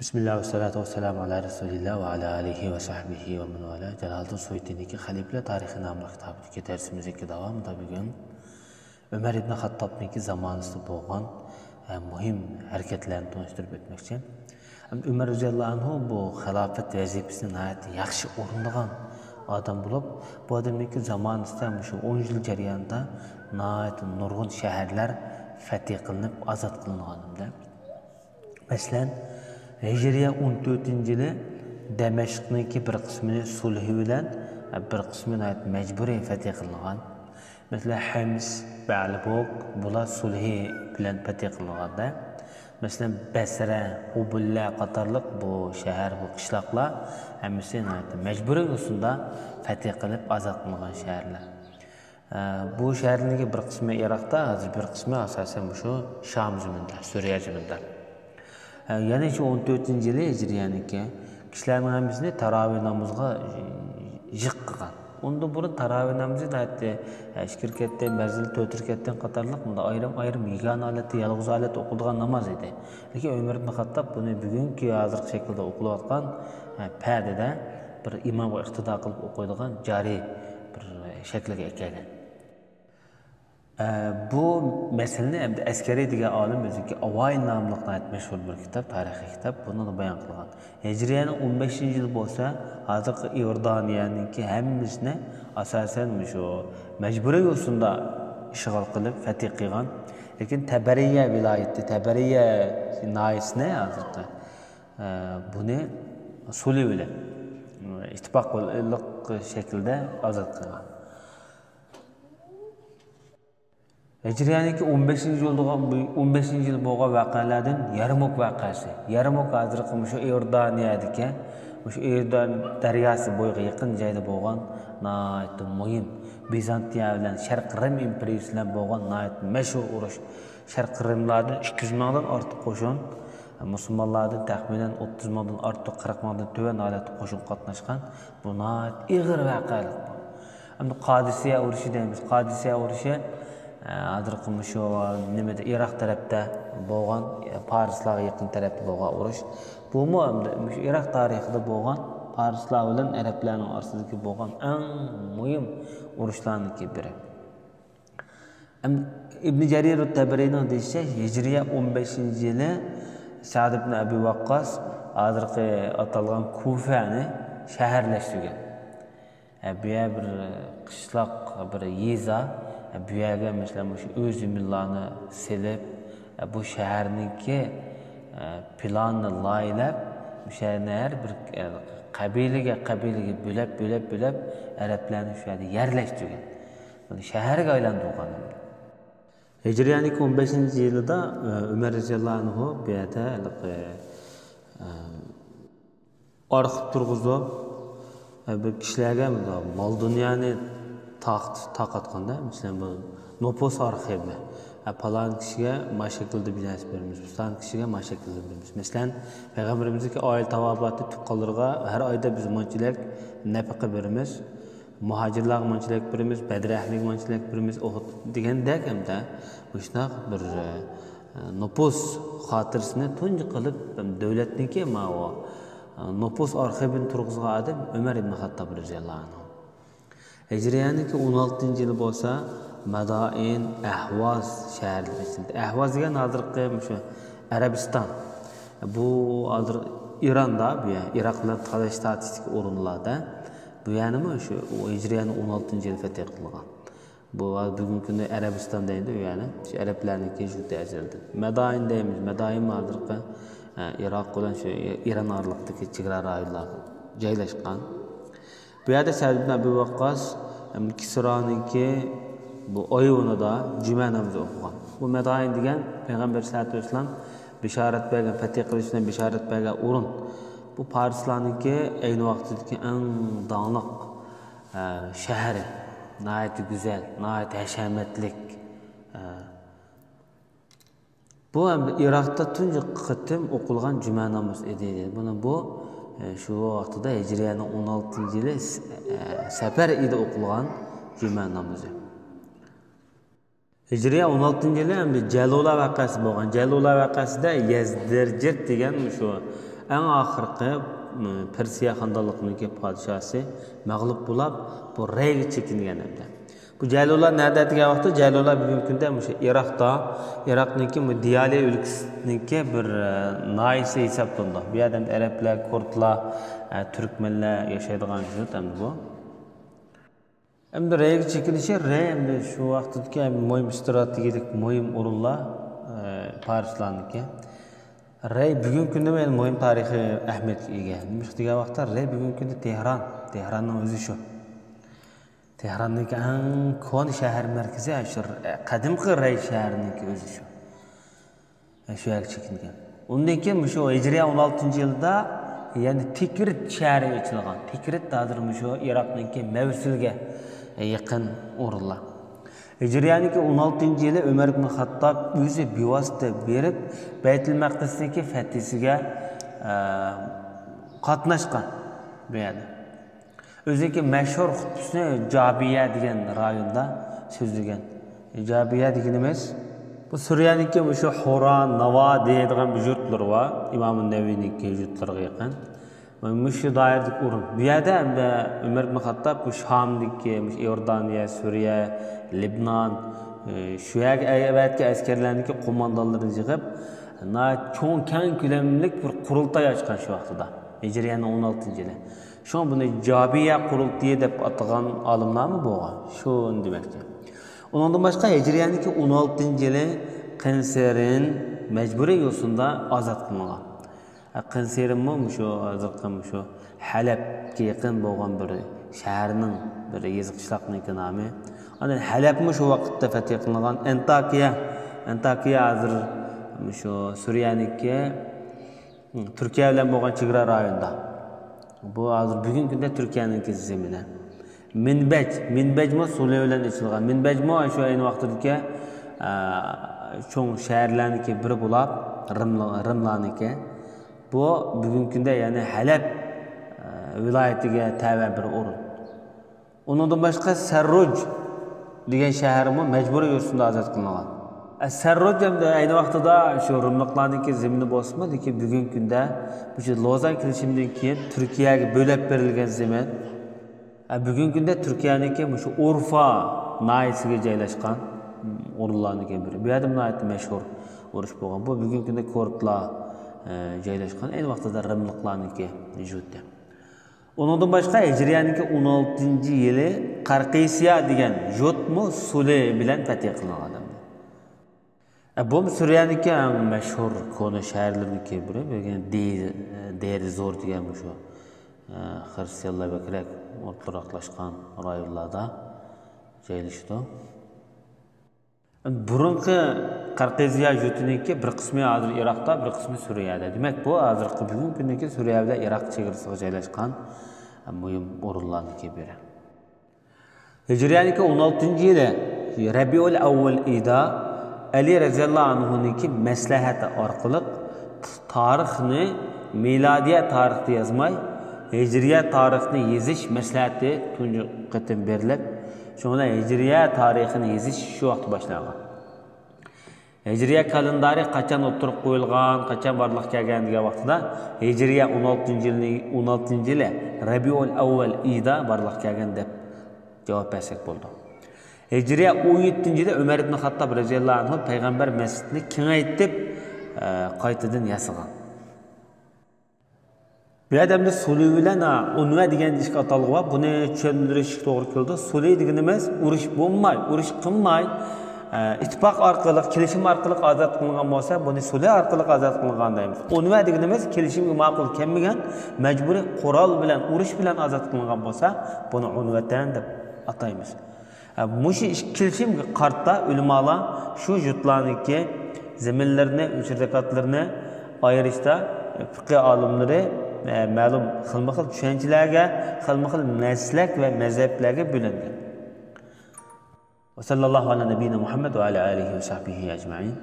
Bismillah ve salatu ve selamu ala Resulillah ve ala alihi ve sahbihi ve men vala. Jalaleddin Suyuti'deki Halifler Tarihi namlı kitabındaki dersimizdeki devamında bugün Ömer İbn Hattab'nınki zamanında boğan mühim hareketlerini tanıştırıp etmekçi. Ömer radıyallahu anh bu halafet vazifesini nihayet yaxshi o'rnagan adam bulup, bu adamdaki zamanında şu 10 yıl jarayonida nihayet nurg'un shaharlar fatih qilinib, azod qilinganida. Mesela Hicriye 14. yılı Demeşk'niki bir kısmını sulhi bilen, bir kısmını mecburi fetih kılıngan. Mesela Hems, Ba'libok, bular sulhi bilen fetih kılıngan. Mesela Besre, Hubulla qatarlık bu şehir, bu kışlaklar hemisi mecburi usulda fetih kılıp azad kılıngan şehirler. Bu şehirlerdeki bir kısmı Irak'ta, bir kısmı asasen şu Şam zümünde, Suriye zümünde. Yani şu 14. yılı Hicriyaniki kişilerin hemsini taravih namazına jık kılgan. Onda burun taravih namazı da hatta şirkette, merzili tötürketten katarlık bunda ayrım yigan aleti, yalğız alet okulduğun namaz idi. Lakin Ömer ibn Hattab bunu bugünkü hazırki şekilde okulayotgan perdede bir imamga iqtida qilib o'qiydigan jari bir shakliga ekan. Bu meseleni askeri degan olim o'ziki Avoy nomli mashhur bir kitap, tarixiy kitap buni bayon qilgan. Hijriyaning 15 yil bo'lsa, hozirgi Iordaniyaniki hammasini asosan shu majburiy usulda ishg'ol qilib fatih qilgan. Lekin Tabariya viloyati, Tabariya noyisini hozirgi buni sulhi bilan ittifoqlik shaklda ozod qilgan. Hicriyaniki 15. yıl bo'lgan voqealardan Yarmouk voqeasi. Yarmouk hozirgi shu Iordaniyadagi, shu Iordan daryosi bo'yiga yaqin joyda bo'lgan nihoyat muhim Bizantiya bilan Sharq Rim imperiyasi bilan bo'lgan nihoyat mashhur urush. Sharq Rimlardan 200 mingdan ortiq qo'shin, musulmonlardan taxminan 30 mingdan ortiq 40 mingdan tuvan holatda qo'shin qatnashgan. Bu nihoyat ig'ir voqealar. Endi Qadisiya urushi deymiz. Qadisiya urushi hozirgi shu nimada Iroq tarafda bo'lgan, Parislarga yaqin tarafda bo'lgan urush. Bu shu Iroq tarixida bo'lgan Parislar bilan arablarning orasidagi bo'lgan eng muhim urushlarning biri. İbn Jarir at-Tabariyning deyishicha, Hijriya 15 yili Sa'd ibn Abi Waqqas hozirgi atalgan Kufani shaharlashtirgan. Bu bir qishloq, bir yeza. Bu yerga mesela o'z millarni selib, bu shaharniki planni loyilab, bu shaharni har bir qabilaga bo'lib arablarni shu yerda yerlashtirgan. Buni shaharga aylantirgan. Hijriyaning 15-yilida Umar roziyallohu anhu bu yerda orqib turg'izib, bir kishilarga mol dunyoni taqatqanda, mesela bu nopos arxivi. Falan kişiye maşakilde binası verimiz, falan kişiye maşakilde verimiz. Mesela Peygamberimizdeki aile tavabatı tüpkalırga her ayda biz mançilik nefaka verimiz, muhacirler mançilik verimiz, bedrahlik mançilik verimiz, Uhud degandek hem de bu şuna bir nopos xatirisini tuncu qilib devletniki ma o nopos arxivini turg'izgan adam Ömer ibn Hattab radhiyallohu anhu. Hicriyaniki 16. yılı bo'lsa, Madain, Ahvaz shaharlarida. Ahvaz degan hozirgi shu Arabiston. Bu hozir Ironda, bu Iroq bilan talash statistik o'rinlarda. Bu yanimi shu Hicriyaning 16. yili fatih qilingan. Bu bugungi kunda Arabiston deydi, ya'ni shu arablarniki shu ta'sirda. Madain deymiz. Madain hozirgi Iroq bilan shu Iron oraliqdagi chegara rayonlarga joylashgan. Bu yerda Sa'd ibn Abi Waqqas Kisra'nınki bu oyunida cuma namazı o'qigan. Bu Madain degan Peygamber sallallohu alayhi vasallam bishorat bergan, fatih qilishdan bishorat bergan o'rin. Bu Parislarniki ayni vaqtdagi eng donglik shahri. Nihoyat go'zal, nihoyat hashamatlik. Bu ham Iroqda tunji qitim o'qilgan juma namozi edi. Buni bu şu vaqtida Hicriyaning 16 yili safar ida o'qilgan juma namozi. Hicriya 16 yili ham Jalula voqeasi bo'lgan. Jalula voqeasida Yazdirjit degan shu en ahirki Persiya xandonliqidagi podshosi mag'lub bo'lib, bu Reyga chekingan edi. Bu Jalollar nerede degan vaqtda Jalollar bugungi kunda o'sha Iroqniki Diyali o'lkasiniki bir naisi hisoblanadi. Bu yerda arablar, kurdlar, turkmenlar yashaydigan hudud endi bu. Endi Reyga chekinishi, Rey endi shu vaqtdagi muhim strategik muhim o'rinlar Parislarniki. Rey bugungi kunda muhim tarixiy ahamiyatga ega. Nima degan vaqtda Rey bugungi kunda Tehronning o'zi shu. Tehron'daki en kon şehir merkezi aşır. Kadimki Rey şehriniki özü şu. Şu yer çekingen. Ondan keyin şu Hicriye 16. yılda yani Tikrit şehri açılgan. Tikrit dadır şu Irak'daki Mevsil'ge yakın orunlar. Hicriye'deki 16. yılı Ömer ibn Hattab özü bivasıta verip Beytül Maqdis'teki fethisiga katnaşkan. Böyle. Özellikle meşhur hutbesini Cabiye degan rayonda so'zlagan. Cabiye deganimiz bu Suriyaniki şu Horan, Nava deydigan bir yurtlar var. İmam Nevi'niki yurtlarga yaqin. Ve şu dairlik o'rin. Bu yerda Ömer ibn Hattab bu Şamdagi, Iordaniya, Suriye, Libnan, şu yerga askerlarniki qo'mondonlarini yig'ib, cho'ng keng ko'lamlik bir qurultay ochgan shu vaqtida. Hijriyaning 16-yili. Şu an bunu Cabiye kurultuyu deb atagan alimlar mı bu? Şu demekti. Ondan başka Hicriye'ninki 16. yılı Qenser'in mecburi yolsunda azat kılmagan. Qenser'in mi şu azat kılmış şu Halep'e yakın boğan bir şehirinin bir yazık işlakının namı. Hani Halep mi şu vakitte fetih kılmagan Antakya hazır şu Suriye'ninki Türkiye ile boğan çigra rayonda. Bu hazır bugün günde Türkiye'nin zemini. Minbej mi sulu bilan içilgan. Minbej mi şu aynı vaqtdagi çoğun şehirlerniki biri bo'lib, Rimlarniki. Bu bugün günde yani Halep vilayetiga tava bir o'rin. Ondan başka Sarruj degan shahar mi mecburi yursunda azat qilingan. Sarruj ham aynı vaqtida şu Rimlarniki zemini bo'lsa, ki bugün günde bu Lozan kelishimidan keyin Turkiyaga bo'lib berilgan zemin. Bugün günde Türkiye'ninki şu Urfa naisiga joylashgan o'rinlarning biri. Bu yerda nihoyatda mashhur urush bo'lgan. Bu bugün günde kurdlar joylashgan. Ayni vaqtida Rimliklarniki vujudda. Ondan başka Hicriye'ninki 16. yılı Qarqisiya degan yurtmi Sule bilan fetih qilingan. Bu Suriye'ninki en meşhur konu şehirlerinki biri. Değeri zor degan şu Hristiyanlar ve Grek ortaraklaşkan rayonlarda joylashdi. Burunqi Qarqisiya yurtininki bir qismi hozir Iroqda, bir qismi Suriyada. Demak, bu hozirgi bugungi kundagi Suriya bilan Iroq chegarasiga joylashgan muhim o'rinlarniki biri. Hijriyaniki 16. yili Rabiul Awwal ida Ali radhiyallohu anhu'niki maslahati orqali tarixni miladiya tarixda yozmay, Hijriya tarixini yozish maslahati tunji qatim berilib, shunga Hijriya tarixini yozish shu vaqt boshlangan. Hijriya kalendari qachon o'tirib qo'yilgan, qachon barliqqa kelgan degan vaqtida Hijriya 16 yili Rabiul Awwal ida barliqqa kelgan deb javob bersak bo'ldi. Hijriya 17. yilda Ömer ibn Hattab radhiyallohu anhu payg'ambar masjidini kengaytib qaytadan yasagan. Bu yerda Suli bilan Unva degan ishga atalg'i bor. Buni tushundirish to'g'ri keldi. Suli deganimiz urush bo'lmay, urush qilmay, ittifoq orqali, kelishim orqali ozod qilingan bo'lsa, buni Suli orqali ozod qilingan deymiz. Unva deganimiz kelishimga ma'qul kelmagan, majburiy qurol bilan, urush bilan ozod qilingan bo'lsa, buni Unvatan deb ataymiz. Muşi kelishimga qarta ulamolar shu yurtlarniki zaminlarini, uchirqatlarini ayirishda fiqh olimlari ma'lum xilma-xil tushunchalarga, xilma-xil maslak va mazhablarga bo'lingan. Va sallallohu ala nabiyina Muhammad va ala alihi va sahbihi ajma'in.